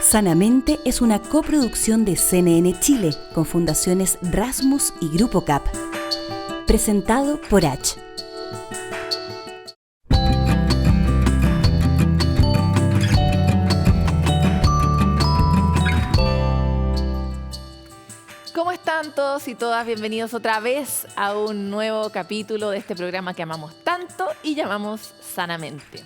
Sanamente es una coproducción de CNN Chile con fundaciones Rasmus y Grupo CAP. Presentado por H. ¿Cómo están todos y todas? Bienvenidos otra vez a un nuevo capítulo de este programa que amamos tanto y llamamos Sanamente.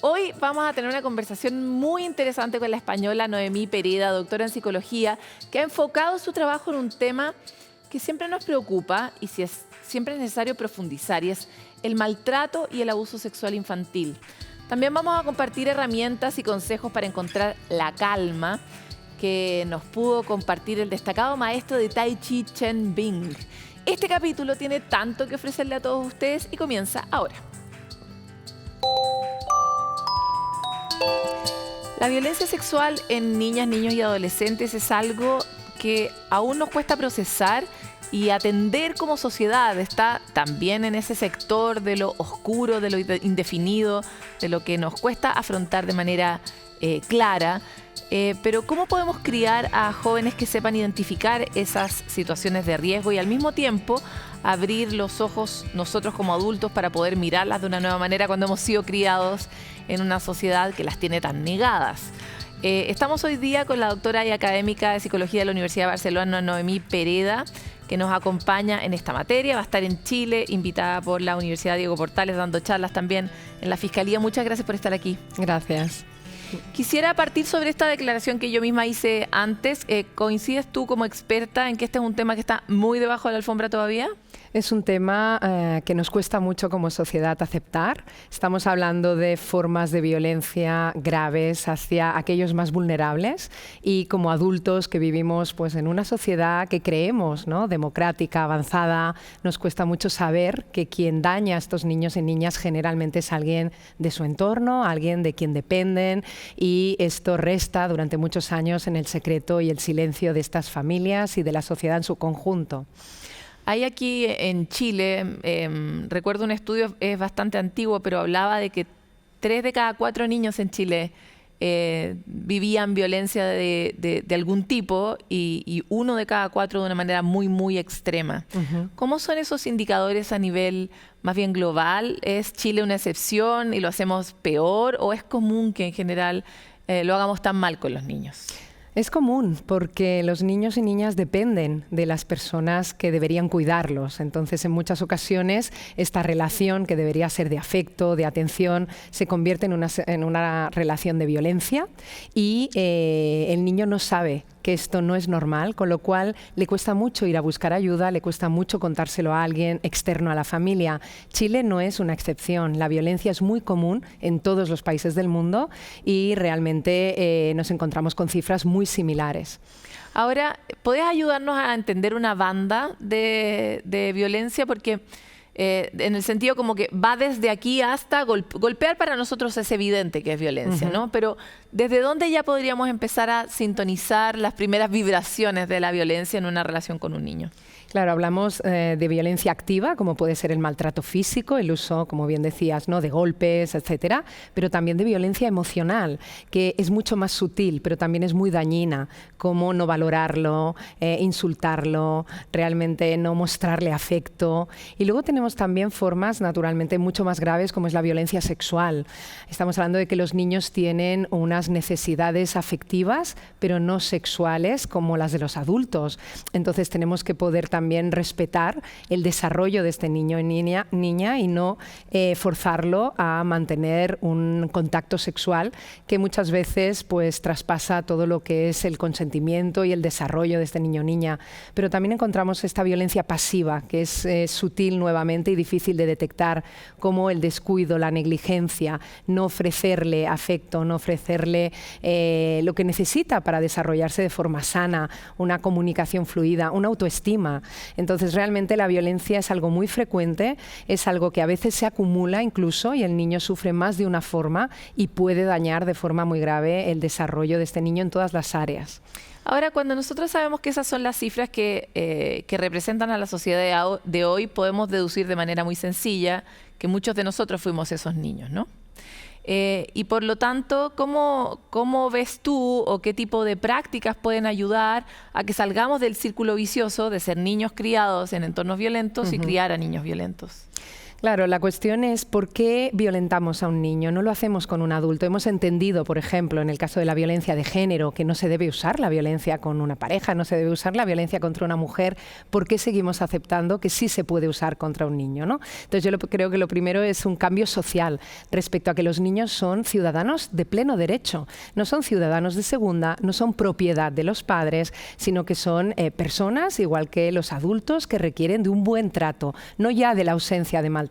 Hoy vamos a tener una conversación muy interesante con la española Noemí Pereda, doctora en psicología, que ha enfocado su trabajo en un tema que siempre nos preocupa y siempre es necesario profundizar, y es el maltrato y el abuso sexual infantil. También vamos a compartir herramientas y consejos para encontrar la calma que nos pudo compartir el destacado maestro de Tai Chi Chen Bing. Este capítulo tiene tanto que ofrecerle a todos ustedes y comienza ahora. La violencia sexual en niñas, niños y adolescentes es algo que aún nos cuesta procesar y atender como sociedad. Está también en ese sector de lo oscuro, de lo indefinido, de lo que nos cuesta afrontar de manera clara. Pero ¿cómo podemos criar a jóvenes que sepan identificar esas situaciones de riesgo y al mismo tiempo abrir los ojos nosotros como adultos para poder mirarlas de una nueva manera cuando hemos sido criados en una sociedad que las tiene tan negadas? Estamos hoy día con la doctora y académica de Psicología de la Universidad de Barcelona, Noemí Pereda, que nos acompaña en esta materia. Va a estar en Chile, invitada por la Universidad Diego Portales, dando charlas también en la Fiscalía. Muchas gracias por estar aquí. Gracias. Quisiera partir sobre esta declaración que yo misma hice antes. ¿Coincides tú como experta en que este es un tema que está muy debajo de la alfombra todavía? Es un tema que nos cuesta mucho como sociedad aceptar. Estamos hablando de formas de violencia graves hacia aquellos más vulnerables, y como adultos que vivimos pues, en una sociedad que creemos, ¿no?, democrática, avanzada, nos cuesta mucho saber que quien daña a estos niños y niñas generalmente es alguien de su entorno, alguien de quien dependen, y esto resta durante muchos años en el secreto y el silencio de estas familias y de la sociedad en su conjunto. Hay aquí en Chile, recuerdo un estudio, es bastante antiguo, pero hablaba de que 3 de cada 4 niños en Chile vivían violencia de algún tipo y 1 de cada 4 de una manera muy, muy extrema. Uh-huh. ¿Cómo son esos indicadores a nivel más bien global? ¿Es Chile una excepción y lo hacemos peor, o es común que en general lo hagamos tan mal con los niños? Es común porque los niños y niñas dependen de las personas que deberían cuidarlos. Entonces, en muchas ocasiones, esta relación que debería ser de afecto, de atención, se convierte en una relación de violencia, y el niño no sabe que esto no es normal, con lo cual le cuesta mucho ir a buscar ayuda, le cuesta mucho contárselo a alguien externo a la familia. Chile no es una excepción. La violencia es muy común en todos los países del mundo y realmente nos encontramos con cifras muy similares. Ahora, ¿podés ayudarnos a entender una banda de violencia? Porque en el sentido como que va desde aquí hasta golpear para nosotros es evidente que es violencia, uh-huh, ¿no? Pero ¿desde dónde ya podríamos empezar a sintonizar las primeras vibraciones de la violencia en una relación con un niño? Claro, hablamos de violencia activa, como puede ser el maltrato físico, el uso, como bien decías, ¿no?, de golpes, etcétera, pero también de violencia emocional, que es mucho más sutil, pero también es muy dañina, como no valorarlo, insultarlo, realmente no mostrarle afecto. Y luego tenemos también formas, naturalmente, mucho más graves, como es la violencia sexual. Estamos hablando de que los niños tienen unas necesidades afectivas, pero no sexuales, como las de los adultos. Entonces tenemos que poder también respetar el desarrollo de este niño y niña y no forzarlo a mantener un contacto sexual que muchas veces pues traspasa todo lo que es el consentimiento y el desarrollo de este niño o niña. Pero también encontramos esta violencia pasiva, que es sutil nuevamente y difícil de detectar, como el descuido, la negligencia, no ofrecerle afecto, no ofrecerle lo que necesita para desarrollarse de forma sana, una comunicación fluida, una autoestima. Entonces, realmente la violencia es algo muy frecuente, es algo que a veces se acumula incluso, y el niño sufre más de una forma y puede dañar de forma muy grave el desarrollo de este niño en todas las áreas. Ahora, cuando nosotros sabemos que esas son las cifras que representan a la sociedad de hoy, podemos deducir de manera muy sencilla que muchos de nosotros fuimos esos niños, ¿no? Y por lo tanto, ¿cómo ves tú o qué tipo de prácticas pueden ayudar a que salgamos del círculo vicioso de ser niños criados en entornos violentos y criar a niños violentos? Claro, la cuestión es por qué violentamos a un niño. No lo hacemos con un adulto. Hemos entendido, por ejemplo, en el caso de la violencia de género, que no se debe usar la violencia con una pareja, no se debe usar la violencia contra una mujer. ¿Por qué seguimos aceptando que sí se puede usar contra un niño, ¿no? Entonces yo creo que lo primero es un cambio social respecto a que los niños son ciudadanos de pleno derecho. No son ciudadanos de segunda, no son propiedad de los padres, sino que son personas, igual que los adultos, que requieren de un buen trato, no ya de la ausencia de maltrato,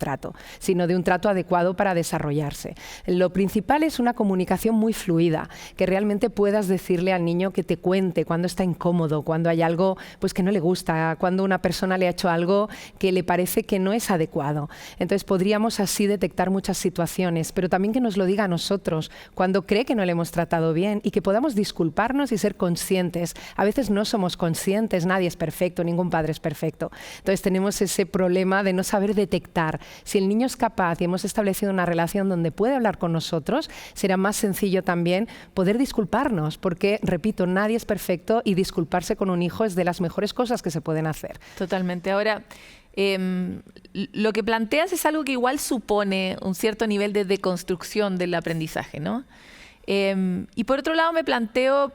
sino de un trato adecuado para desarrollarse. Lo principal es una comunicación muy fluida, que realmente puedas decirle al niño que te cuente cuando está incómodo, cuando hay algo pues, que no le gusta, cuando una persona le ha hecho algo que le parece que no es adecuado. Entonces podríamos así detectar muchas situaciones, pero también que nos lo diga a nosotros cuando cree que no le hemos tratado bien y que podamos disculparnos y ser conscientes. A veces no somos conscientes, nadie es perfecto, ningún padre es perfecto. Entonces tenemos ese problema de no saber detectar. Si el niño es capaz y hemos establecido una relación donde puede hablar con nosotros, será más sencillo también poder disculparnos, porque, repito, nadie es perfecto y disculparse con un hijo es de las mejores cosas que se pueden hacer. Totalmente. Ahora, lo que planteas es algo que igual supone un cierto nivel de deconstrucción del aprendizaje, ¿no? Y por otro lado me planteo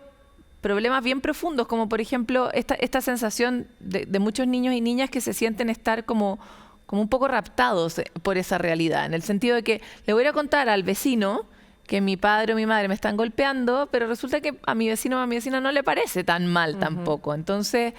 problemas bien profundos, como por ejemplo esta sensación de muchos niños y niñas que se sienten estar como un poco raptados por esa realidad, en el sentido de que le voy a contar al vecino que mi padre o mi madre me están golpeando, pero resulta que a mi vecino o a mi vecina no le parece tan mal tampoco. Entonces,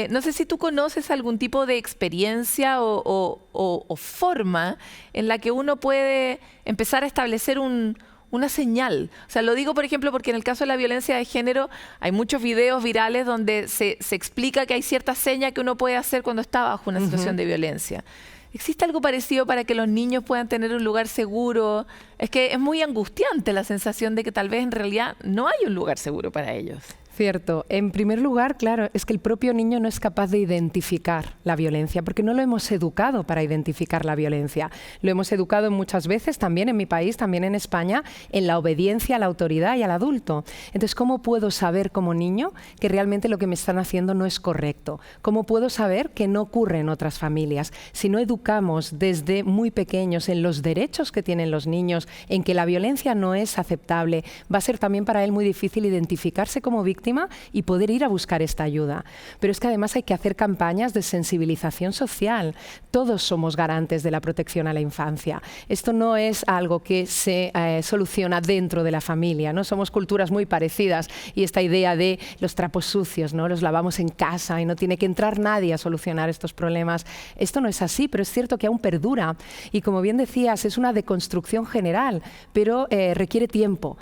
no sé si tú conoces algún tipo de experiencia o forma en la que uno puede empezar a establecer una señal. O sea, lo digo, por ejemplo, porque en el caso de la violencia de género hay muchos videos virales donde se explica que hay cierta seña que uno puede hacer cuando está bajo una situación de violencia. ¿Existe algo parecido para que los niños puedan tener un lugar seguro? Es que es muy angustiante la sensación de que tal vez en realidad no hay un lugar seguro para ellos. Cierto. En primer lugar, claro, es que el propio niño no es capaz de identificar la violencia, porque no lo hemos educado para identificar la violencia. Lo hemos educado muchas veces, también en mi país, también en España, en la obediencia a la autoridad y al adulto. Entonces, ¿cómo puedo saber como niño que realmente lo que me están haciendo no es correcto? ¿Cómo puedo saber que no ocurre en otras familias? Si no educamos desde muy pequeños en los derechos que tienen los niños, en que la violencia no es aceptable, va a ser también para él muy difícil identificarse como víctima y poder ir a buscar esta ayuda. Pero es que además hay que hacer campañas de sensibilización social. Todos somos garantes de la protección a la infancia. Esto no es algo que se soluciona dentro de la familia, ¿no? Somos culturas muy parecidas y esta idea de los trapos sucios, ¿no? Los lavamos en casa y no tiene que entrar nadie a solucionar estos problemas. Esto no es así, pero es cierto que aún perdura. Y como bien decías, es una deconstrucción general, pero requiere tiempo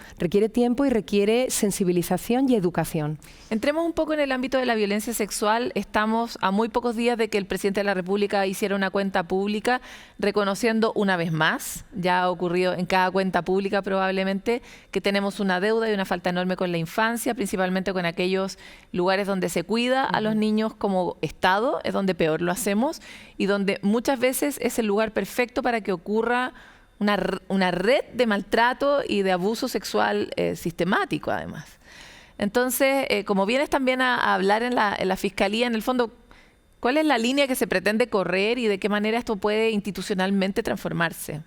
y requiere sensibilización y educación. Entremos un poco en el ámbito de la violencia sexual. Estamos a muy pocos días de que el presidente de la República hiciera una cuenta pública reconociendo una vez más, ya ha ocurrido en cada cuenta pública probablemente, que tenemos una deuda y una falta enorme con la infancia, principalmente con aquellos lugares donde se cuida a los niños como Estado, es donde peor lo hacemos y donde muchas veces es el lugar perfecto para que ocurra una red de maltrato y de abuso sexual sistemático además. Entonces, como vienes también a hablar en la Fiscalía, en el fondo, ¿cuál es la línea que se pretende correr y de qué manera esto puede institucionalmente transformarse?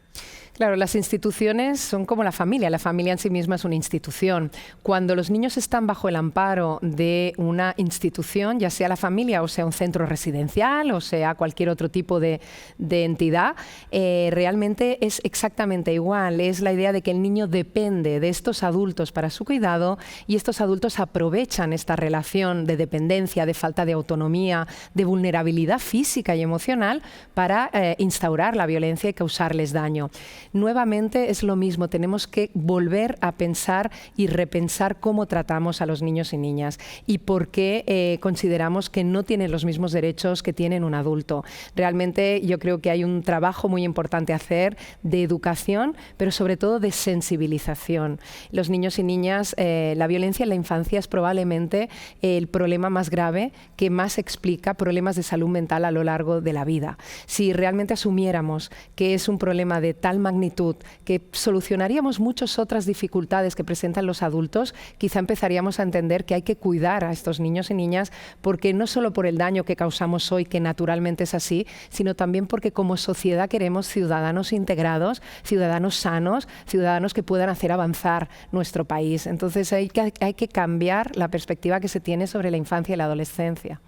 Claro, las instituciones son como la familia en sí misma es una institución. Cuando los niños están bajo el amparo de una institución, ya sea la familia o sea un centro residencial o sea cualquier otro tipo de entidad, realmente es exactamente igual. Es la idea de que el niño depende de estos adultos para su cuidado y estos adultos aprovechan esta relación de dependencia, de falta de autonomía, de vulnerabilidad física y emocional para instaurar la violencia y causarles daño. Nuevamente es lo mismo, tenemos que volver a pensar y repensar cómo tratamos a los niños y niñas y por qué consideramos que no tienen los mismos derechos que tienen un adulto. Realmente yo creo que hay un trabajo muy importante a hacer de educación, pero sobre todo de sensibilización. Los niños y niñas, la violencia en la infancia es probablemente el problema más grave que más explica problemas de salud mental a lo largo de la vida. Si realmente asumiéramos que es un problema de tal magnitud magnitud, que solucionaríamos muchas otras dificultades que presentan los adultos, quizá empezaríamos a entender que hay que cuidar a estos niños y niñas, porque no solo por el daño que causamos hoy, que naturalmente es así, sino también porque como sociedad queremos ciudadanos integrados, ciudadanos sanos, ciudadanos que puedan hacer avanzar nuestro país. Entonces hay que cambiar la perspectiva que se tiene sobre la infancia y la adolescencia.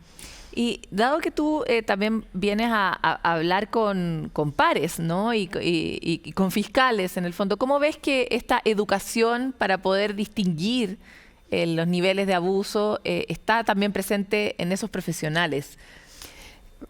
Y dado que tú también vienes a hablar con pares, ¿no? y con fiscales, en el fondo, ¿cómo ves que esta educación para poder distinguir los niveles de abuso está también presente en esos profesionales?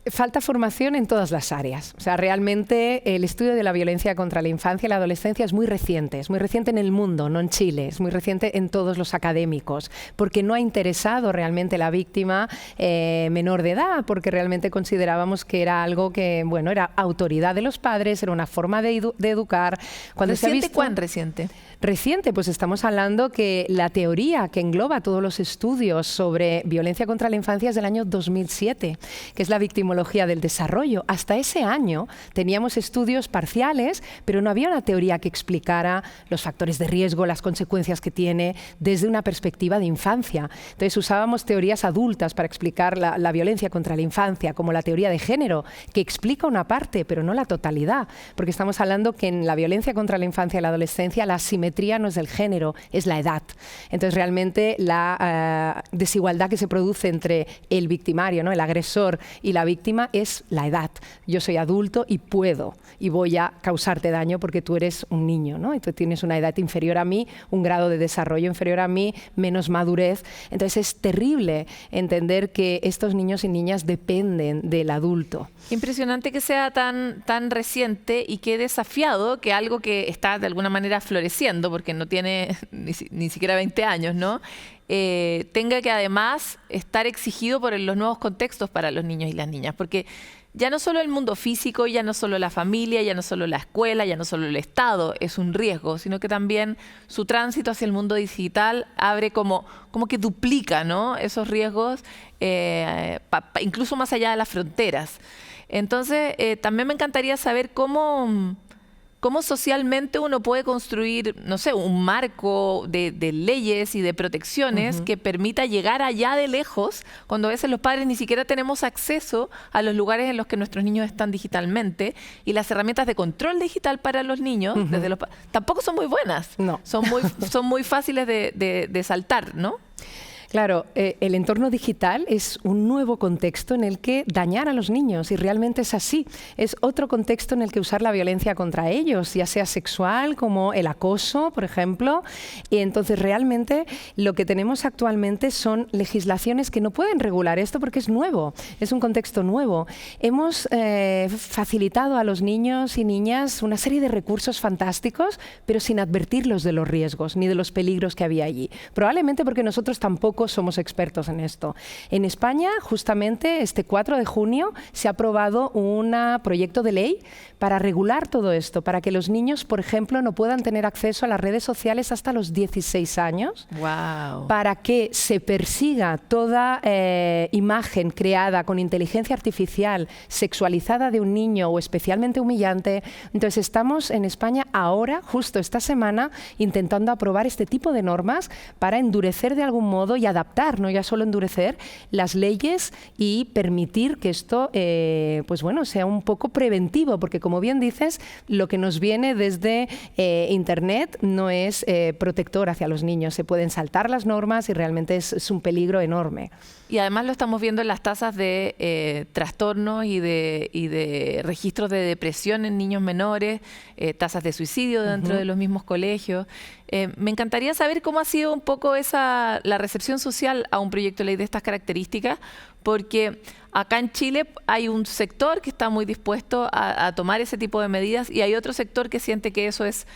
Falta formación en todas las áreas. O sea, realmente el estudio de la violencia contra la infancia y la adolescencia es muy reciente en el mundo, no en Chile, es muy reciente en todos los académicos, porque no ha interesado realmente la víctima menor de edad, porque realmente considerábamos que era algo que, bueno, era autoridad de los padres, era una forma de educar. Cuando ¿Reciente? ¿Cuán reciente? Reciente, pues estamos hablando que la teoría que engloba todos los estudios sobre violencia contra la infancia es del año 2007, que es la victimología del desarrollo. Hasta ese año teníamos estudios parciales, pero no había una teoría que explicara los factores de riesgo, las consecuencias que tiene desde una perspectiva de infancia. Entonces usábamos teorías adultas para explicar la violencia contra la infancia, como la teoría de género, que explica una parte, pero no la totalidad, porque estamos hablando que en la violencia contra la infancia y la adolescencia la asimetría no es del género, es la edad. Entonces realmente la desigualdad que se produce entre el victimario, ¿no?, el agresor y la víctima es la edad. Yo soy adulto y puedo y voy a causarte daño porque tú eres un niño, ¿no? Y tú tienes una edad inferior a mí, un grado de desarrollo inferior a mí, menos madurez. Entonces es terrible entender que estos niños y niñas dependen del adulto. Impresionante que sea tan reciente y que desafiado que algo que está de alguna manera floreciendo, porque no tiene ni siquiera 20 años, ¿no? Tenga que además estar exigido por los nuevos contextos para los niños y las niñas, porque ya no solo el mundo físico, ya no solo la familia, ya no solo la escuela, ya no solo el Estado es un riesgo, sino que también su tránsito hacia el mundo digital abre como que duplica, ¿no?, esos riesgos, incluso más allá de las fronteras. Entonces, también me encantaría saber cómo socialmente uno puede construir, no sé, un marco de leyes y de protecciones que permita llegar allá de lejos, cuando a veces los padres ni siquiera tenemos acceso a los lugares en los que nuestros niños están digitalmente, y las herramientas de control digital para los niños tampoco son muy buenas. No. Son muy fáciles de saltar, ¿no? Claro, el entorno digital es un nuevo contexto en el que dañar a los niños, y realmente es así. Es otro contexto en el que usar la violencia contra ellos, ya sea sexual, como el acoso, por ejemplo. Y entonces realmente lo que tenemos actualmente son legislaciones que no pueden regular esto porque es nuevo, es un contexto nuevo. Hemos facilitado a los niños y niñas una serie de recursos fantásticos, pero sin advertirlos de los riesgos ni de los peligros que había allí. Probablemente porque nosotros tampoco somos expertos en esto. En España, justamente este 4 de junio, se ha aprobado un proyecto de ley para regular todo esto, para que los niños, por ejemplo, no puedan tener acceso a las redes sociales hasta los 16 años, wow, para que se persiga toda imagen creada con inteligencia artificial, sexualizada de un niño o especialmente humillante. Entonces estamos en España ahora, justo esta semana, intentando aprobar este tipo de normas para endurecer de algún modo y adaptar, no ya solo endurecer las leyes y permitir que esto pues bueno, sea un poco preventivo, porque como bien dices, lo que nos viene desde Internet no es protector hacia los niños. Se pueden saltar las normas y realmente es un peligro enorme. Y además lo estamos viendo en las tasas de trastornos y de registros de depresión en niños menores, tasas de suicidio dentro de los mismos colegios. Me encantaría saber cómo ha sido un poco la recepción social a un proyecto de ley de estas características, porque acá en Chile hay un sector que está muy dispuesto a tomar ese tipo de medidas, y hay otro sector que siente que eso es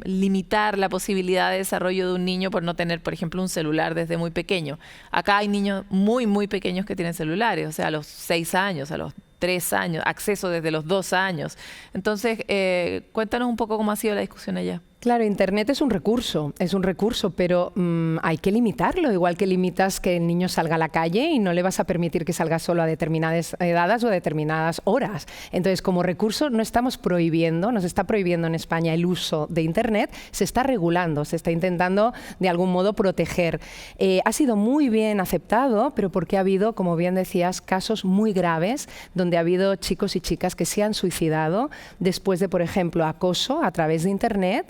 limitar la posibilidad de desarrollo de un niño por no tener, por ejemplo, un celular desde muy pequeño. Acá hay niños muy, muy pequeños que tienen celulares, o sea, a los 6 años, a los 3 años, acceso desde los 2 años. Entonces, cuéntanos un poco cómo ha sido la discusión allá. Claro, Internet es un recurso, pero hay que limitarlo, igual que limitas que el niño salga a la calle y no le vas a permitir que salga solo a determinadas edades o a determinadas horas. Entonces, como recurso no estamos prohibiendo, nos está prohibiendo en España el uso de Internet, se está regulando, se está intentando de algún modo proteger. Ha sido muy bien aceptado, pero porque ha habido, como bien decías, casos muy graves donde ha habido chicos y chicas que se han suicidado después de, por ejemplo, acoso a través de Internet,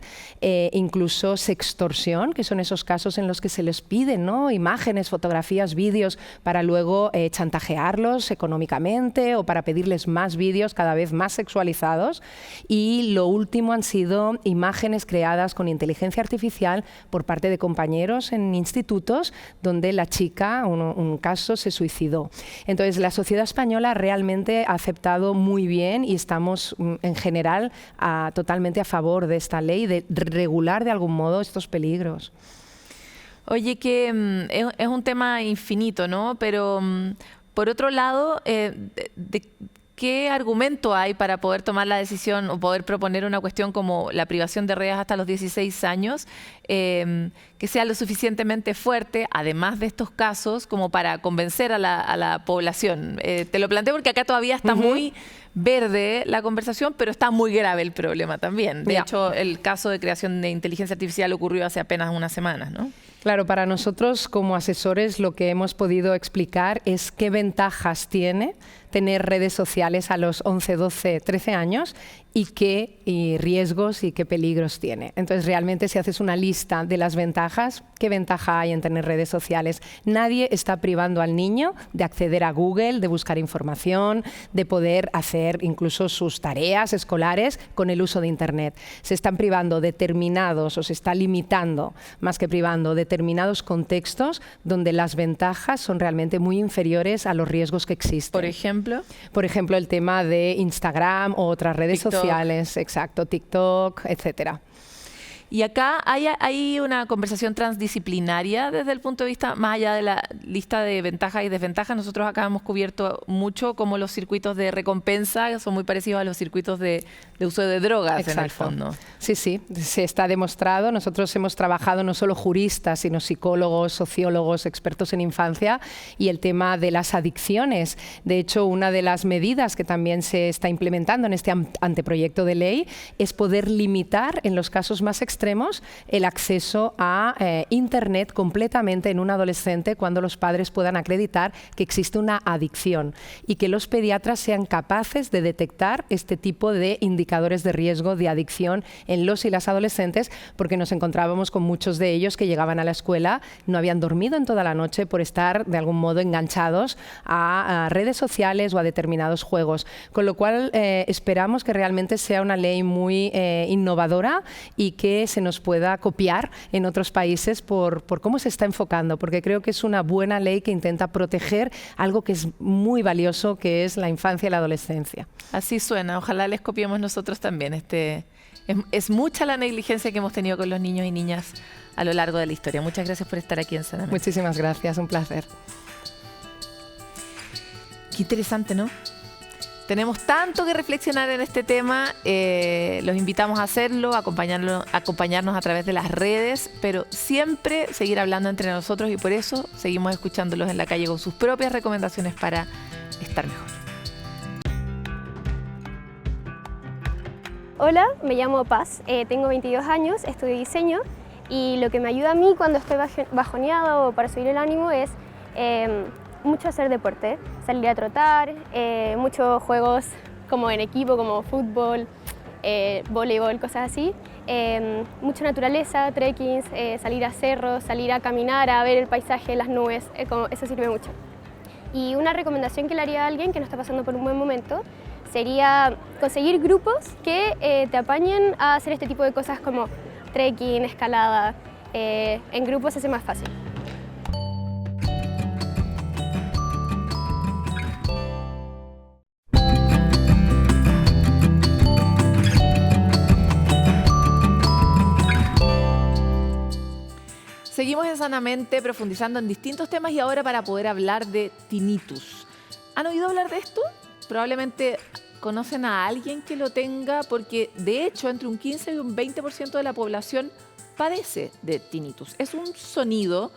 incluso sextorsión, que son esos casos en los que se les piden, ¿no?, imágenes, fotografías, vídeos para luego chantajearlos económicamente o para pedirles más vídeos cada vez más sexualizados. Y lo último han sido imágenes creadas con inteligencia artificial por parte de compañeros en institutos donde la chica, un caso, se suicidó. Entonces, la sociedad española realmente ha aceptado muy bien y estamos en general totalmente a favor de esta ley, de regular de algún modo estos peligros. Oye, que es un tema infinito, ¿no? Pero por otro lado, ¿qué argumento hay para poder tomar la decisión o poder proponer una cuestión como la privación de redes hasta los 16 años que sea lo suficientemente fuerte, además de estos casos, como para convencer a la población? Te lo planteo porque acá todavía está muy verde la conversación, pero está muy grave el problema también. De hecho, el caso de creación de inteligencia artificial ocurrió hace apenas unas semanas, ¿no? Claro, para nosotros como asesores lo que hemos podido explicar es qué ventajas tiene tener redes sociales a los 11, 12, 13 años y qué riesgos y qué peligros tiene. Entonces, realmente si haces una lista de las ventajas, ¿qué ventaja hay en tener redes sociales? Nadie está privando al niño de acceder a Google, de buscar información, de poder hacer incluso sus tareas escolares con el uso de Internet. Se están privando determinados, o se está limitando, más que privando, determinados contextos donde las ventajas son realmente muy inferiores a los riesgos que existen. Por ejemplo. Por ejemplo, el tema de Instagram o otras redes sociales, exacto, TikTok, etcétera. Y acá hay una conversación transdisciplinaria desde el punto de vista, más allá de la lista de ventajas y desventajas. Nosotros acá hemos cubierto mucho como los circuitos de recompensa, que son muy parecidos a los circuitos de uso de drogas. Exacto. En el fondo. Sí, sí, se está demostrado. Nosotros hemos trabajado no solo juristas, sino psicólogos, sociólogos, expertos en infancia y el tema de las adicciones. De hecho, una de las medidas que también se está implementando en este anteproyecto de ley es poder limitar en los casos más extremos el acceso a Internet completamente en un adolescente cuando los padres puedan acreditar que existe una adicción y que los pediatras sean capaces de detectar este tipo de indicadores de riesgo de adicción en los y las adolescentes, porque nos encontrábamos con muchos de ellos que llegaban a la escuela, no habían dormido en toda la noche por estar de algún modo enganchados a redes sociales o a determinados juegos. Con lo cual esperamos que realmente sea una ley muy innovadora y que se nos pueda copiar en otros países por cómo se está enfocando, porque creo que es una buena ley que intenta proteger algo que es muy valioso, que es la infancia y la adolescencia. Así suena, ojalá les copiemos nosotros también. Es mucha la negligencia que hemos tenido con los niños y niñas a lo largo de la historia. Muchas gracias por estar aquí en Sanamente. Muchísimas gracias, un placer. Qué interesante, ¿no? Tenemos tanto que reflexionar en este tema, los invitamos a hacerlo, a acompañarnos a través de las redes, pero siempre seguir hablando entre nosotros y por eso seguimos escuchándolos en la calle con sus propias recomendaciones para estar mejor. Hola, me llamo Paz, tengo 22 años, estudio diseño y lo que me ayuda a mí cuando estoy bajoneado o para subir el ánimo es mucho hacer deporte, salir a trotar, muchos juegos como en equipo, como fútbol, voleibol, cosas así. Mucha naturaleza, trekkings, salir a cerros, salir a caminar, a ver el paisaje, las nubes, eso sirve mucho. Y una recomendación que le haría a alguien que no está pasando por un buen momento sería conseguir grupos que te apañen a hacer este tipo de cosas como trekking, escalada. En grupos se hace más fácil. Seguimos en Sanamente profundizando en distintos temas y ahora para poder hablar de tinnitus. ¿Han oído hablar de esto? Probablemente conocen a alguien que lo tenga, porque de hecho entre un 15 y un 20% de la población padece de tinnitus. Es un sonido,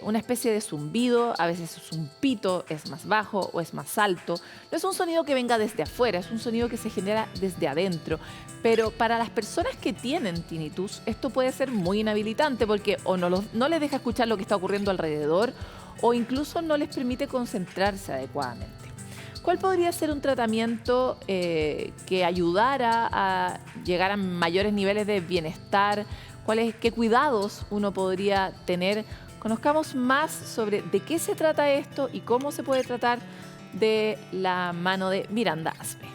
una especie de zumbido, a veces es un pito, es más bajo o es más alto. No es un sonido que venga desde afuera, es un sonido que se genera desde adentro. Pero para las personas que tienen tinnitus, esto puede ser muy inhabilitante porque o no les deja escuchar lo que está ocurriendo alrededor o incluso no les permite concentrarse adecuadamente. ¿Cuál podría ser un tratamiento que ayudara a llegar a mayores niveles de bienestar? ¿Qué cuidados uno podría tener? Conozcamos más sobre de qué se trata esto y cómo se puede tratar de la mano de Miranda Aspe.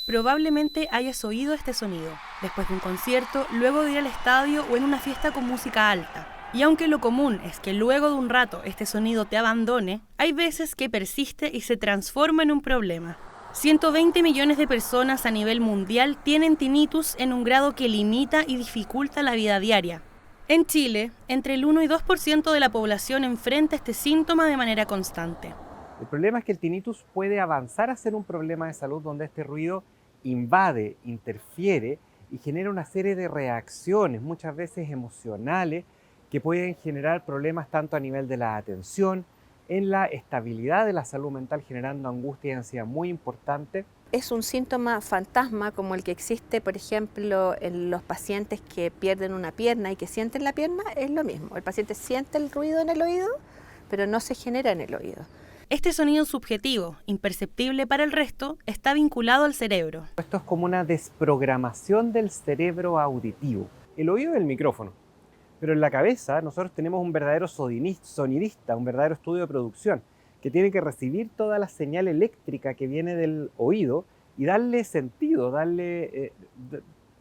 Probablemente hayas oído este sonido, después de un concierto, luego de ir al estadio o en una fiesta con música alta. Y aunque lo común es que luego de un rato este sonido te abandone, hay veces que persiste y se transforma en un problema. 120 millones de personas a nivel mundial tienen tinnitus en un grado que limita y dificulta la vida diaria. En Chile, entre el 1 y 2% de la población enfrenta este síntoma de manera constante. El problema es que el tinnitus puede avanzar a ser un problema de salud donde este ruido invade, interfiere y genera una serie de reacciones, muchas veces emocionales, que pueden generar problemas tanto a nivel de la atención, en la estabilidad de la salud mental, generando angustia y ansiedad muy importante. Es un síntoma fantasma como el que existe, por ejemplo, en los pacientes que pierden una pierna y que sienten la pierna, es lo mismo. El paciente siente el ruido en el oído, pero no se genera en el oído. Este sonido subjetivo, imperceptible para el resto, está vinculado al cerebro. Esto es como una desprogramación del cerebro auditivo. El oído es el micrófono, pero en la cabeza nosotros tenemos un verdadero sonidista, un verdadero estudio de producción, que tiene que recibir toda la señal eléctrica que viene del oído y darle sentido,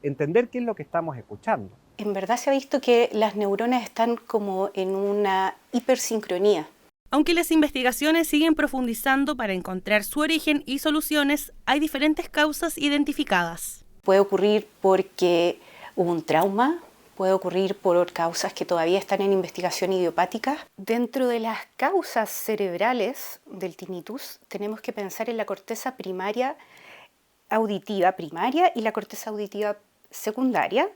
entender qué es lo que estamos escuchando. En verdad se ha visto que las neuronas están como en una hipersincronía. Aunque las investigaciones siguen profundizando para encontrar su origen y soluciones, hay diferentes causas identificadas. Puede ocurrir porque hubo un trauma, puede ocurrir por causas que todavía están en investigación idiopática. Dentro de las causas cerebrales del tinnitus, tenemos que pensar en la corteza primaria auditiva primaria y la corteza auditiva secundaria,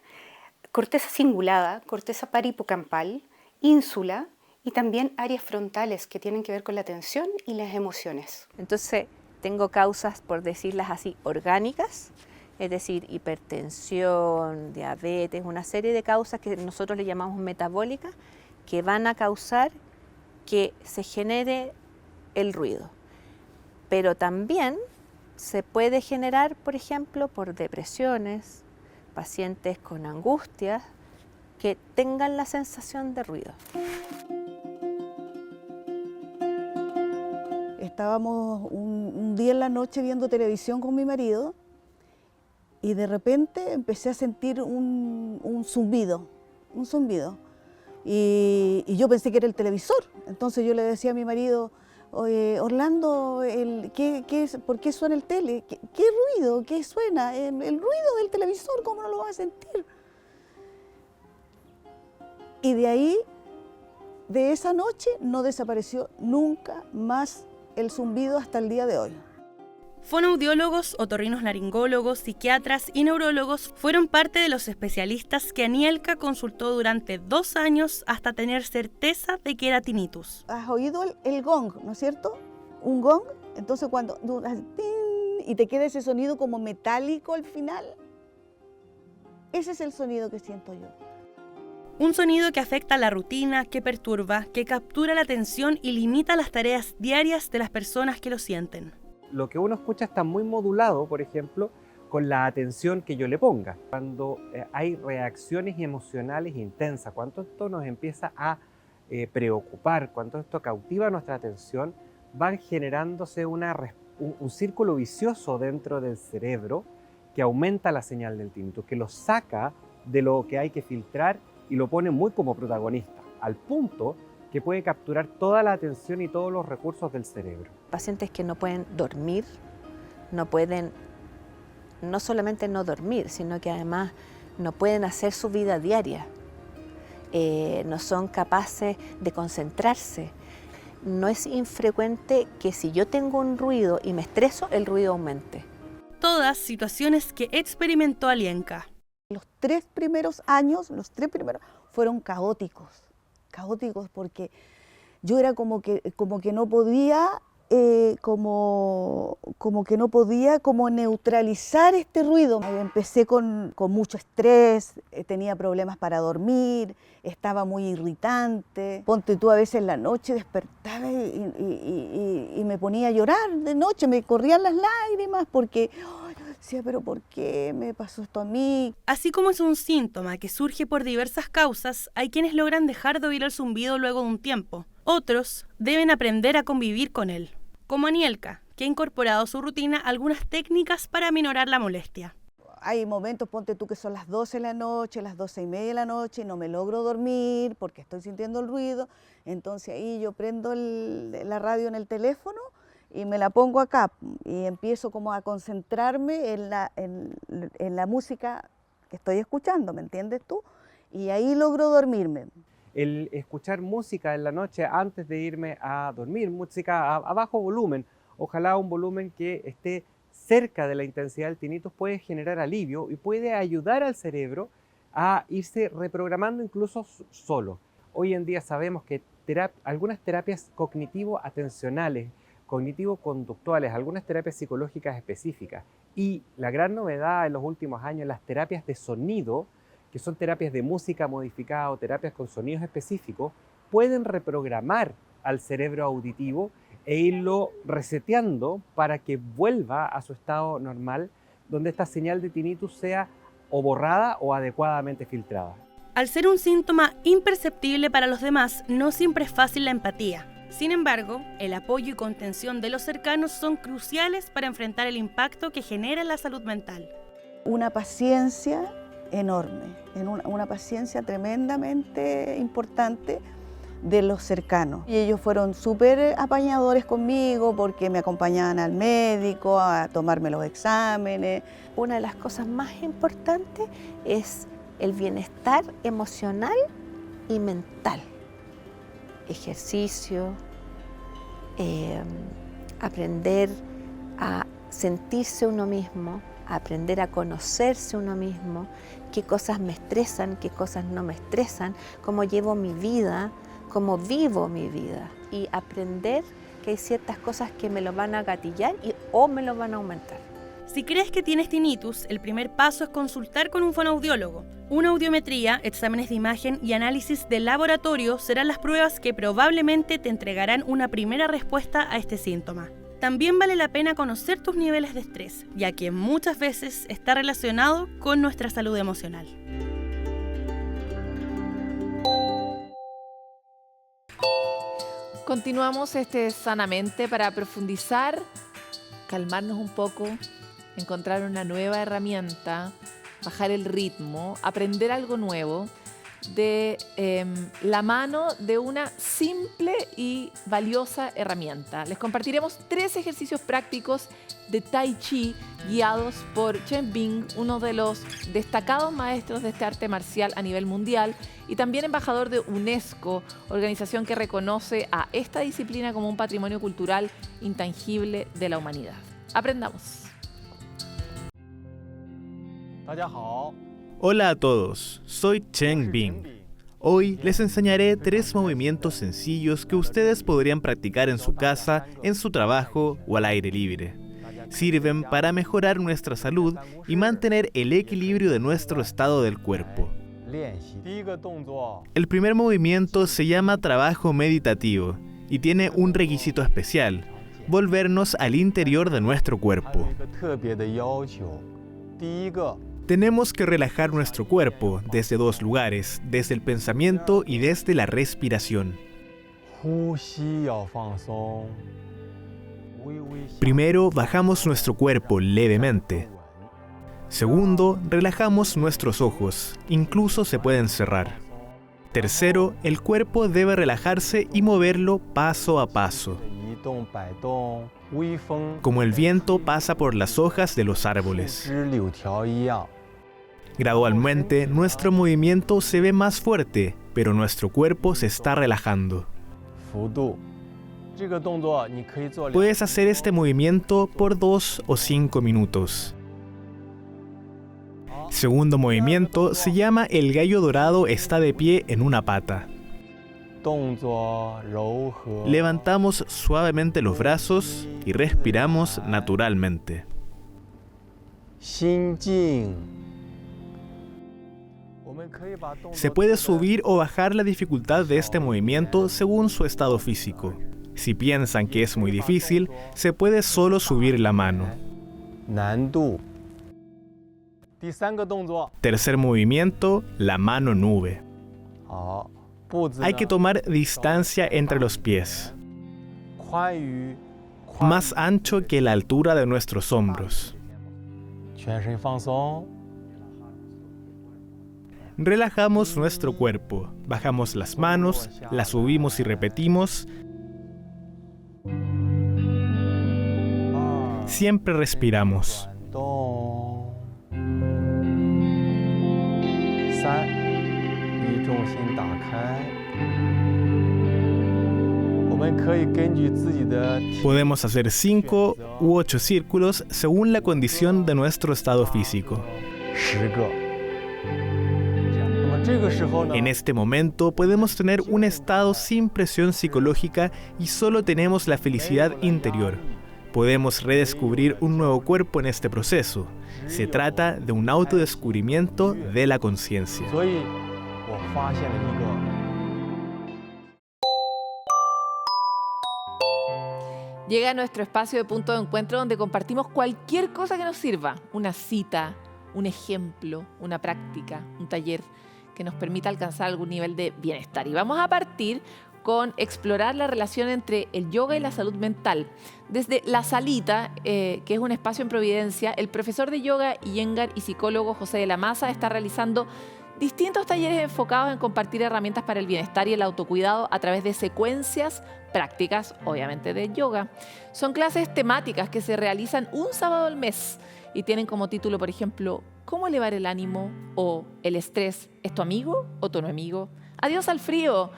corteza cingulada, corteza parihipocampal, ínsula, y también áreas frontales que tienen que ver con la atención y las emociones. Entonces, tengo causas, por decirlas así, orgánicas, es decir, hipertensión, diabetes, una serie de causas que nosotros le llamamos metabólicas, que van a causar que se genere el ruido. Pero también se puede generar, por ejemplo, por depresiones, pacientes con angustias, que tengan la sensación de ruido. Estábamos un día en la noche viendo televisión con mi marido y de repente empecé a sentir un zumbido. Y yo pensé que era el televisor. Entonces yo le decía a mi marido, oye, Orlando, ¿por qué suena el tele? ¿Qué ruido? ¿Qué suena? El ruido del televisor, ¿cómo no lo vas a sentir? Y de ahí, de esa noche, no desapareció nunca más el zumbido hasta el día de hoy. Fonoaudiólogos, otorrinolaringólogos, psiquiatras y neurólogos fueron parte de los especialistas que Anielka consultó durante 2 años hasta tener certeza de que era tinnitus. ¿Has oído el gong, no es cierto? Un gong, entonces cuando y te queda ese sonido como metálico al final, ese es el sonido que siento yo. Un sonido que afecta la rutina, que perturba, que captura la atención y limita las tareas diarias de las personas que lo sienten. Lo que uno escucha está muy modulado, por ejemplo, con la atención que yo le ponga. Cuando hay reacciones emocionales intensas, cuando esto nos empieza a preocupar, cuando esto cautiva nuestra atención, van generándose un círculo vicioso dentro del cerebro que aumenta la señal del tinnitus, que lo saca de lo que hay que filtrar y lo pone muy como protagonista, al punto que puede capturar toda la atención y todos los recursos del cerebro. Pacientes que no pueden dormir, no solamente no dormir, sino que además no pueden hacer su vida diaria, no son capaces de concentrarse, no es infrecuente que si yo tengo un ruido y me estreso, el ruido aumente. Todas situaciones que experimentó Alienka. Los 3 primeros años, fueron caóticos porque yo era como que no podía, como neutralizar este ruido. Empecé con mucho estrés, tenía problemas para dormir, estaba muy irritante. Ponte tú, a veces en la noche despertaba y me ponía a llorar de noche, me corrían las lágrimas porque decía, pero ¿por qué me pasó esto a mí? Así como es un síntoma que surge por diversas causas, hay quienes logran dejar de oír el zumbido luego de un tiempo. Otros deben aprender a convivir con él, como Anielka, que ha incorporado a su rutina algunas técnicas para aminorar la molestia. Hay momentos, ponte tú, que son las 12 de la noche, las 12:30 de la noche, y no me logro dormir porque estoy sintiendo el ruido. Entonces ahí yo prendo la radio en el teléfono y me la pongo acá y empiezo como a concentrarme en la música que estoy escuchando, ¿me entiendes tú? Y ahí logro dormirme. El escuchar música en la noche antes de irme a dormir, música a bajo volumen, ojalá un volumen que esté cerca de la intensidad del tinnitus, puede generar alivio y puede ayudar al cerebro a irse reprogramando incluso solo. Hoy en día sabemos que algunas terapias cognitivo-atencionales, cognitivo-conductuales, algunas terapias psicológicas específicas y la gran novedad en los últimos años, las terapias de sonido, que son terapias de música modificada o terapias con sonidos específicos, pueden reprogramar al cerebro auditivo e irlo reseteando para que vuelva a su estado normal, donde esta señal de tinnitus sea o borrada o adecuadamente filtrada. Al ser un síntoma imperceptible para los demás, no siempre es fácil la empatía. Sin embargo, el apoyo y contención de los cercanos son cruciales para enfrentar el impacto que genera en la salud mental. Una paciencia enorme, una paciencia tremendamente importante de los cercanos. Y ellos fueron súper apañadores conmigo porque me acompañaban al médico a tomarme los exámenes. Una de las cosas más importantes es el bienestar emocional y mental. Ejercicio, aprender a sentirse uno mismo, aprender a conocerse uno mismo, qué cosas me estresan, qué cosas no me estresan, cómo llevo mi vida, cómo vivo mi vida, y aprender que hay ciertas cosas que me lo van a gatillar o me lo van a aumentar. Si crees que tienes tinnitus, el primer paso es consultar con un fonoaudiólogo. Una audiometría, exámenes de imagen y análisis de laboratorio serán las pruebas que probablemente te entregarán una primera respuesta a este síntoma. También vale la pena conocer tus niveles de estrés, ya que muchas veces está relacionado con nuestra salud emocional. Continuamos sanamente para profundizar, calmarnos un poco, encontrar una nueva herramienta, bajar el ritmo, aprender algo nuevo de la mano de una simple y valiosa herramienta. Les compartiremos 3 ejercicios prácticos de Tai Chi guiados por Chen Bing, uno de los destacados maestros de este arte marcial a nivel mundial y también embajador de UNESCO, organización que reconoce a esta disciplina como un patrimonio cultural intangible de la humanidad. Aprendamos. Hola a todos, soy Chen Bing. Hoy les enseñaré 3 movimientos sencillos que ustedes podrían practicar en su casa, en su trabajo o al aire libre. Sirven para mejorar nuestra salud y mantener el equilibrio de nuestro estado del cuerpo. El primer movimiento se llama trabajo meditativo y tiene un requisito especial: volvernos al interior de nuestro cuerpo. Tenemos que relajar nuestro cuerpo desde 2 lugares, desde el pensamiento y desde la respiración. Primero, bajamos nuestro cuerpo levemente. Segundo, relajamos nuestros ojos, incluso se pueden cerrar. Tercero, el cuerpo debe relajarse y moverlo paso a paso, como el viento pasa por las hojas de los árboles. Gradualmente, nuestro movimiento se ve más fuerte, pero nuestro cuerpo se está relajando. Puedes hacer este movimiento por 2 o 5 minutos. Segundo movimiento se llama el gallo dorado está de pie en una pata. Levantamos suavemente los brazos y respiramos naturalmente. Se puede subir o bajar la dificultad de este movimiento según su estado físico. Si piensan que es muy difícil, se puede solo subir la mano. Tercer movimiento, la mano nube. Hay que tomar distancia entre los pies, más ancho que la altura de nuestros hombros. Relajamos nuestro cuerpo, bajamos las manos, las subimos y repetimos. Siempre respiramos. Podemos hacer 5 u 8 círculos según la condición de nuestro estado físico. En este momento podemos tener un estado sin presión psicológica y solo tenemos la felicidad interior. Podemos redescubrir un nuevo cuerpo en este proceso. Se trata de un autodescubrimiento de la conciencia. Llega a nuestro espacio de punto de encuentro donde compartimos cualquier cosa que nos sirva. Una cita, un ejemplo, una práctica, un taller que nos permita alcanzar algún nivel de bienestar. Y vamos a partir con explorar la relación entre el yoga y la salud mental. Desde La Salita, que es un espacio en Providencia, el profesor de yoga, Iyengar y psicólogo José de la Maza está realizando distintos talleres enfocados en compartir herramientas para el bienestar y el autocuidado a través de secuencias prácticas, obviamente de yoga. Son clases temáticas que se realizan un sábado al mes y tienen como título, por ejemplo, ¿cómo elevar el ánimo? O ¿el estrés es tu amigo o tu no amigo? Adiós al frío.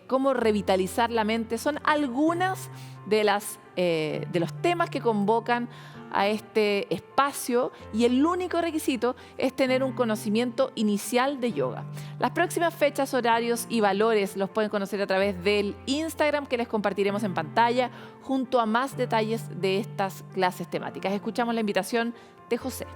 Cómo revitalizar la mente. Son algunas de los temas que convocan a este espacio y el único requisito es tener un conocimiento inicial de yoga. Las próximas fechas, horarios y valores los pueden conocer a través del Instagram que les compartiremos en pantalla junto a más detalles de estas clases temáticas. Escuchamos la invitación de José.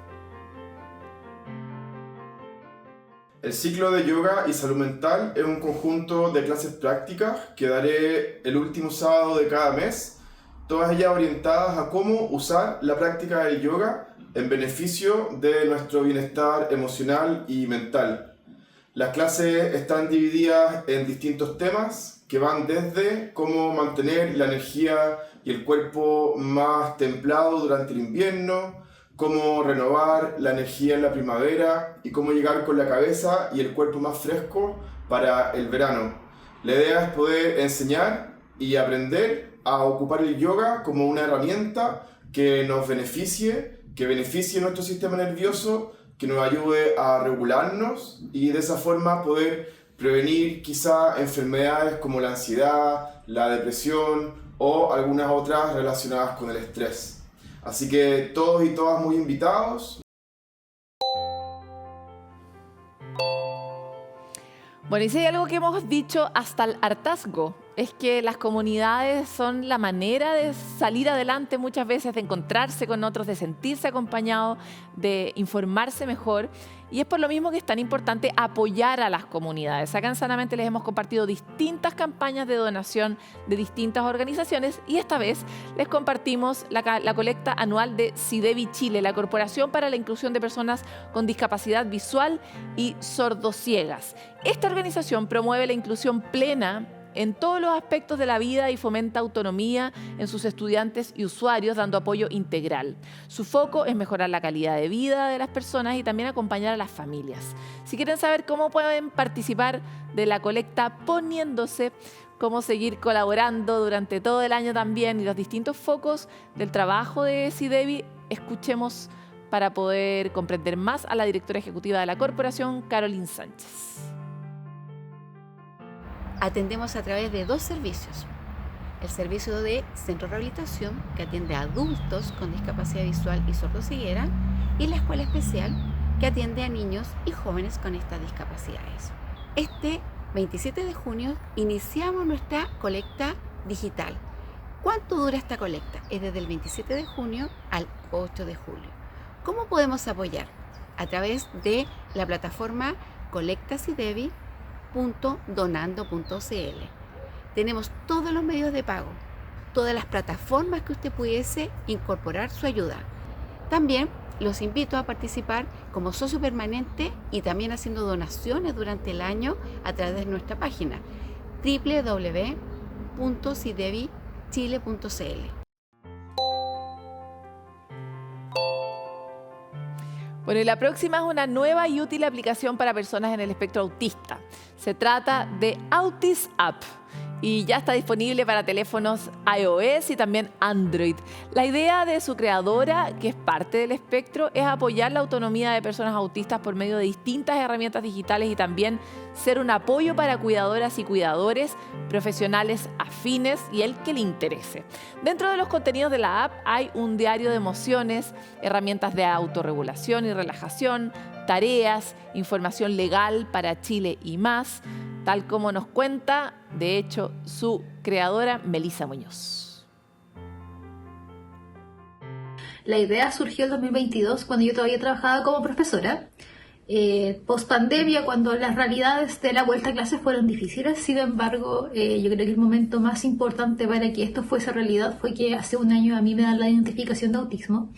El ciclo de yoga y salud mental es un conjunto de clases prácticas que daré el último sábado de cada mes, todas ellas orientadas a cómo usar la práctica del yoga en beneficio de nuestro bienestar emocional y mental. Las clases están divididas en distintos temas que van desde cómo mantener la energía y el cuerpo más templado durante el invierno, cómo renovar la energía en la primavera y cómo llegar con la cabeza y el cuerpo más fresco para el verano. La idea es poder enseñar y aprender a ocupar el yoga como una herramienta que nos beneficie, que beneficie nuestro sistema nervioso, que nos ayude a regularnos y de esa forma poder prevenir quizá enfermedades como la ansiedad, la depresión o algunas otras relacionadas con el estrés. Así que todos y todas muy invitados. Bueno, y si hay algo que hemos dicho hasta el hartazgo, es que las comunidades son la manera de salir adelante muchas veces, de encontrarse con otros, de sentirse acompañado, de informarse mejor. Y es por lo mismo que es tan importante apoyar a las comunidades. Acá en Sanamente les hemos compartido distintas campañas de donación de distintas organizaciones y esta vez les compartimos la colecta anual de SIDEVI Chile, la Corporación para la Inclusión de Personas con Discapacidad Visual y Sordociegas. Esta organización promueve la inclusión plena en todos los aspectos de la vida y fomenta autonomía en sus estudiantes y usuarios, dando apoyo integral. Su foco es mejorar la calidad de vida de las personas y también acompañar a las familias. Si quieren saber cómo pueden participar de la colecta poniéndose, cómo seguir colaborando durante todo el año también y los distintos focos del trabajo de SIDEVI, escuchemos para poder comprender más a la directora ejecutiva de la corporación, Carolyn Sánchez. Atendemos a través de 2 servicios. el servicio de centro de rehabilitación que atiende a adultos con discapacidad visual y sordoceguera y la escuela especial que atiende a niños y jóvenes con estas discapacidades. Este 27 de junio iniciamos nuestra colecta digital. ¿Cuánto dura esta colecta? Es desde el 27 de junio al 8 de julio. ¿Cómo podemos apoyar? A través de la plataforma colectasidevi.donando.cl. Tenemos todos los medios de pago, todas las plataformas que usted pudiese incorporar su ayuda. También los invito a participar como socio permanente y también haciendo donaciones durante el año a través de nuestra página www.sidevichile.cl. Bueno, y la próxima es una nueva y útil aplicación para personas en el espectro autista. Se trata de Autis App y ya está disponible para teléfonos iOS y también Android. La idea de su creadora, que es parte del espectro, es apoyar la autonomía de personas autistas por medio de distintas herramientas digitales y también ser un apoyo para cuidadoras y cuidadores, profesionales afines y el que le interese. Dentro de los contenidos de la app hay un diario de emociones, herramientas de autorregulación y relajación, tareas, información legal para Chile y más, tal como nos cuenta, de hecho, su creadora, Melissa Muñoz. La idea surgió en 2022 cuando yo todavía trabajaba como profesora. Post pandemia, cuando las realidades de la vuelta a clases fueron difíciles. Sin embargo, yo creo que el momento más importante para que esto fuese realidad fue que hace un año a mí me dan la identificación de autismo.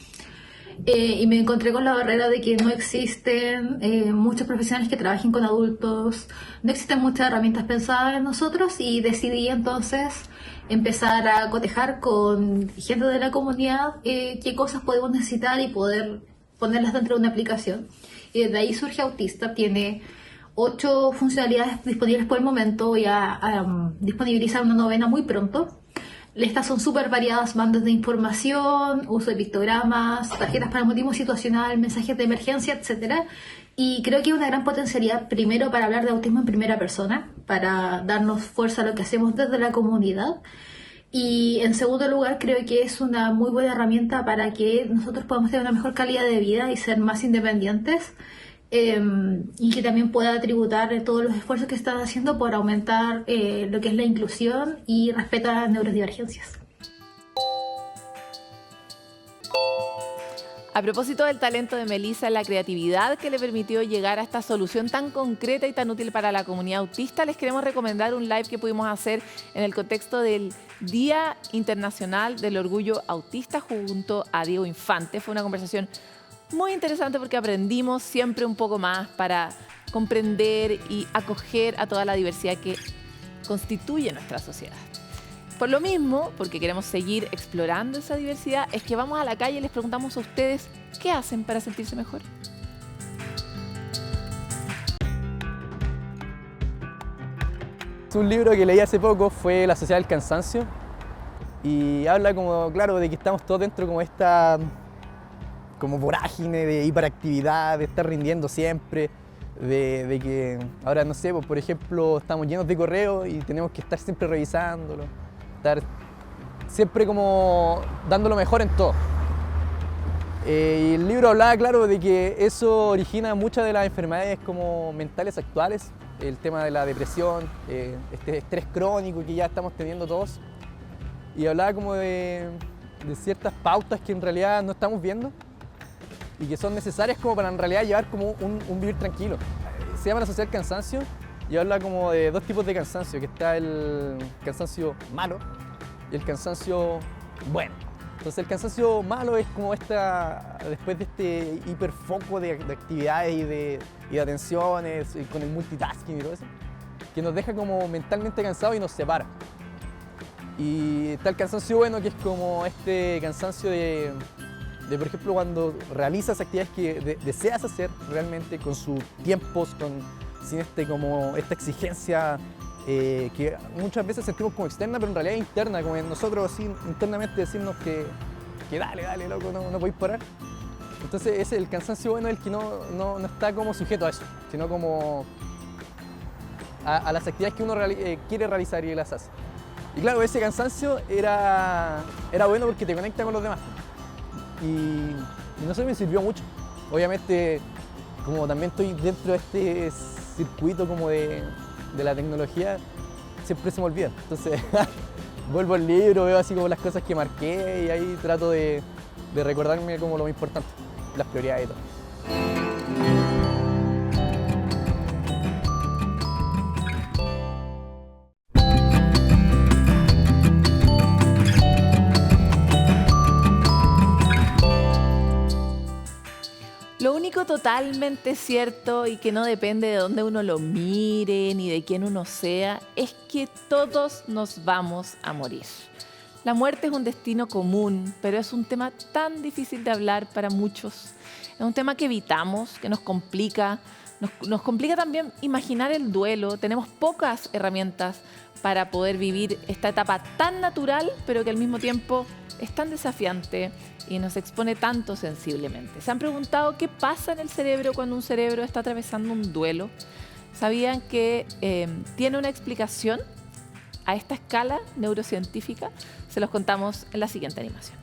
Y me encontré con la barrera de que no existen muchos profesionales que trabajen con adultos, no existen muchas herramientas pensadas en nosotros, y decidí entonces empezar a cotejar con gente de la comunidad qué cosas podemos necesitar y poder ponerlas dentro de una aplicación. Y desde ahí surge Autista. Tiene 8 funcionalidades disponibles por el momento. Voy a disponibilizar una 9ª muy pronto. Estas son súper variadas: bandas de información, uso de pictogramas, tarjetas para motivo situacional, mensajes de emergencia, etc. Y creo que hay una gran potencialidad, primero, para hablar de autismo en primera persona, para darnos fuerza a lo que hacemos desde la comunidad. Y en segundo lugar, creo que es una muy buena herramienta para que nosotros podamos tener una mejor calidad de vida y ser más independientes. Y que también pueda tributar todos los esfuerzos que están haciendo por aumentar lo que es la inclusión y respetar las neurodivergencias. A propósito del talento de Melissa, la creatividad que le permitió llegar a esta solución tan concreta y tan útil para la comunidad autista, les queremos recomendar un live que pudimos hacer en el contexto del Día Internacional del Orgullo Autista junto a Diego Infante. Fue una conversación muy interesante porque aprendimos siempre un poco más para comprender y acoger a toda la diversidad que constituye nuestra sociedad. Por lo mismo, porque queremos seguir explorando esa diversidad, es que vamos a la calle y les preguntamos a ustedes qué hacen para sentirse mejor. Un libro que leí hace poco fue La Sociedad del Cansancio y habla como, claro, de que estamos todos dentro como esta como vorágine de hiperactividad, de estar rindiendo siempre, de que ahora, no sé, pues, por ejemplo, estamos llenos de correos y tenemos que estar siempre revisándolo, estar siempre como dando lo mejor en todo. Y el libro hablaba, claro, de que eso origina muchas de las enfermedades como mentales actuales, el tema de la depresión, este estrés crónico que ya estamos teniendo todos. Y hablaba como de ciertas pautas que en realidad no estamos viendo y que son necesarias como para en realidad llevar como un vivir tranquilo. Se llama La Sociedad del Cansancio y habla como de 2 tipos de cansancio, que está el cansancio malo y el cansancio bueno. Entonces el cansancio malo es como después de este hiperfoco de actividades y de atenciones, y con el multitasking y todo eso, que nos deja como mentalmente cansados y nos separa. Y está el cansancio bueno, que es como este cansancio de por ejemplo, cuando realizas actividades que deseas hacer realmente con sus tiempos, sin esta exigencia que muchas veces sentimos como externa, pero en realidad interna, como en nosotros así, internamente decirnos que dale, loco, no podéis parar. Entonces ese el cansancio bueno, el que no está como sujeto a eso, sino como a las actividades que uno quiere realizar y las hace. Y claro, ese cansancio era bueno porque te conecta con los demás. Y no sé, me sirvió mucho. Obviamente, como también estoy dentro de este circuito como de la tecnología, siempre se me olvida. Entonces, vuelvo al libro, veo así como las cosas que marqué y ahí trato de recordarme como lo más importante, las prioridades y todo. Lo único totalmente cierto y que no depende de dónde uno lo mire ni de quién uno sea, es que todos nos vamos a morir. La muerte es un destino común, pero es un tema tan difícil de hablar para muchos. Es un tema que evitamos, que nos complica. Nos complica también imaginar el duelo. Tenemos pocas herramientas para poder vivir esta etapa tan natural, pero que al mismo tiempo es tan desafiante y nos expone tanto sensiblemente. ¿Se han preguntado qué pasa en el cerebro cuando un cerebro está atravesando un duelo? ¿Sabían que tiene una explicación a esta escala neurocientífica? Se los contamos en la siguiente animación.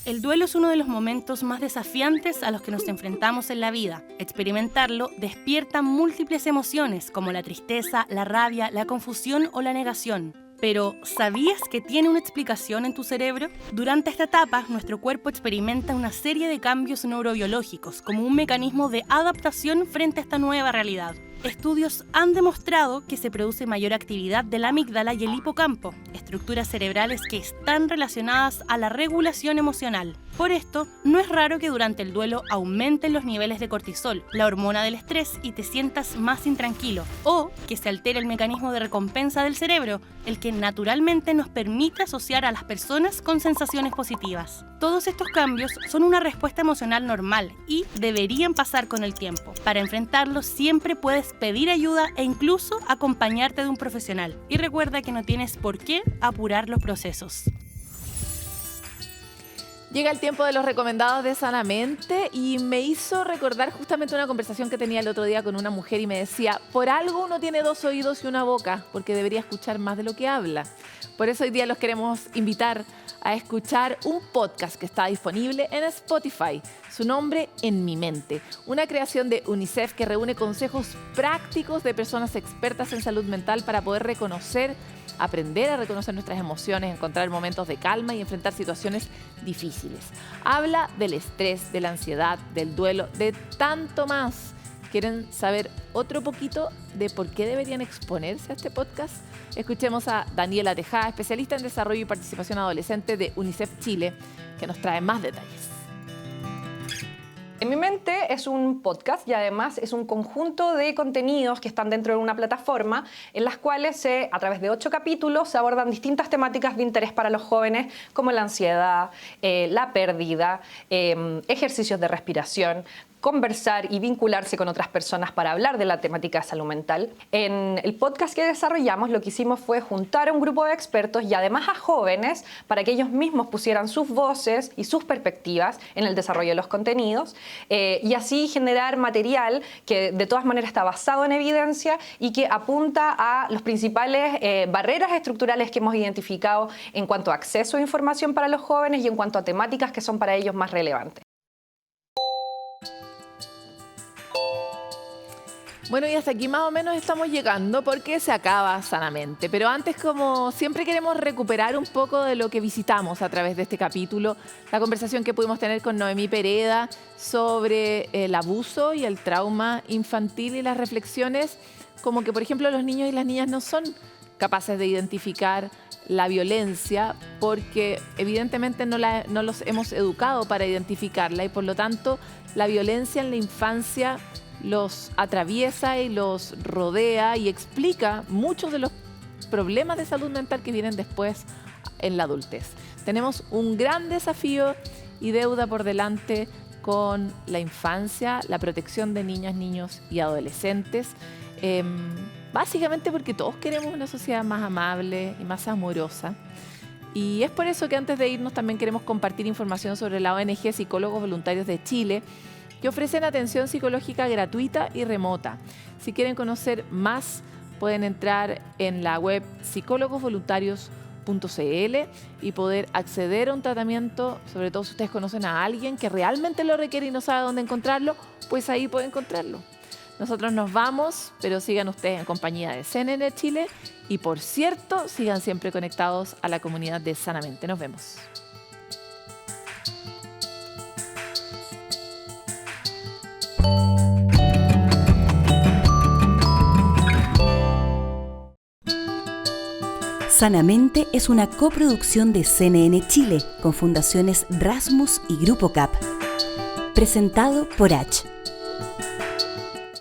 El duelo es uno de los momentos más desafiantes a los que nos enfrentamos en la vida. Experimentarlo despierta múltiples emociones como la tristeza, la rabia, la confusión o la negación. Pero, ¿sabías que tiene una explicación en tu cerebro? Durante esta etapa, nuestro cuerpo experimenta una serie de cambios neurobiológicos como un mecanismo de adaptación frente a esta nueva realidad. Estudios han demostrado que se produce mayor actividad de la amígdala y el hipocampo, estructuras cerebrales que están relacionadas a la regulación emocional. Por esto, no es raro que durante el duelo aumenten los niveles de cortisol, la hormona del estrés, y te sientas más intranquilo, o que se altere el mecanismo de recompensa del cerebro, el que naturalmente nos permite asociar a las personas con sensaciones positivas. Todos estos cambios son una respuesta emocional normal y deberían pasar con el tiempo. Para enfrentarlos siempre puedes pedir ayuda e incluso acompañarte de un profesional. Y recuerda que no tienes por qué apurar los procesos. Llega el tiempo de los recomendados de Sanamente y me hizo recordar justamente una conversación que tenía el otro día con una mujer y me decía, por algo uno tiene 2 oídos y una boca, porque debería escuchar más de lo que habla. Por eso hoy día los queremos invitar a escuchar un podcast que está disponible en Spotify. Su nombre, En mi mente. Una creación de UNICEF que reúne consejos prácticos de personas expertas en salud mental para poder aprender a reconocer nuestras emociones, encontrar momentos de calma y enfrentar situaciones difíciles. Habla del estrés, de la ansiedad, del duelo, de tanto más. ¿Quieren saber otro poquito de por qué deberían exponerse a este podcast? Escuchemos a Daniela Tejada, especialista en desarrollo y participación adolescente de UNICEF Chile, que nos trae más detalles. En mi mente es un podcast y además es un conjunto de contenidos que están dentro de una plataforma en las cuales a través de 8 capítulos se abordan distintas temáticas de interés para los jóvenes como la ansiedad, la pérdida, ejercicios de respiración, conversar y vincularse con otras personas para hablar de la temática de salud mental. En el podcast que desarrollamos lo que hicimos fue juntar a un grupo de expertos y además a jóvenes para que ellos mismos pusieran sus voces y sus perspectivas en el desarrollo de los contenidos y así generar material que de todas maneras está basado en evidencia y que apunta a las principales barreras estructurales que hemos identificado en cuanto a acceso a información para los jóvenes y en cuanto a temáticas que son para ellos más relevantes. Bueno, y hasta aquí más o menos estamos llegando porque se acaba Sanamente. Pero antes, como siempre, queremos recuperar un poco de lo que visitamos a través de este capítulo. La conversación que pudimos tener con Noemí Pereda sobre el abuso y el trauma infantil y las reflexiones como que, por ejemplo, los niños y las niñas no son capaces de identificar la violencia porque evidentemente no los hemos educado para identificarla y por lo tanto la violencia en la infancia los atraviesa y los rodea y explica muchos de los problemas de salud mental que vienen después en la adultez. Tenemos un gran desafío y deuda por delante con la infancia, la protección de niñas, niños y adolescentes, básicamente porque todos queremos una sociedad más amable y más amorosa. Y es por eso que antes de irnos también queremos compartir información sobre la ONG Psicólogos Voluntarios de Chile, que ofrecen atención psicológica gratuita y remota. Si quieren conocer más, pueden entrar en la web psicólogosvoluntarios.cl y poder acceder a un tratamiento, sobre todo si ustedes conocen a alguien que realmente lo requiere y no sabe dónde encontrarlo, pues ahí puede encontrarlo. Nosotros nos vamos, pero sigan ustedes en compañía de CNN Chile y, por cierto, sigan siempre conectados a la comunidad de Sanamente. Nos vemos. Sanamente es una coproducción de CNN Chile con fundaciones Rasmus y Grupo CAP. Presentado por H.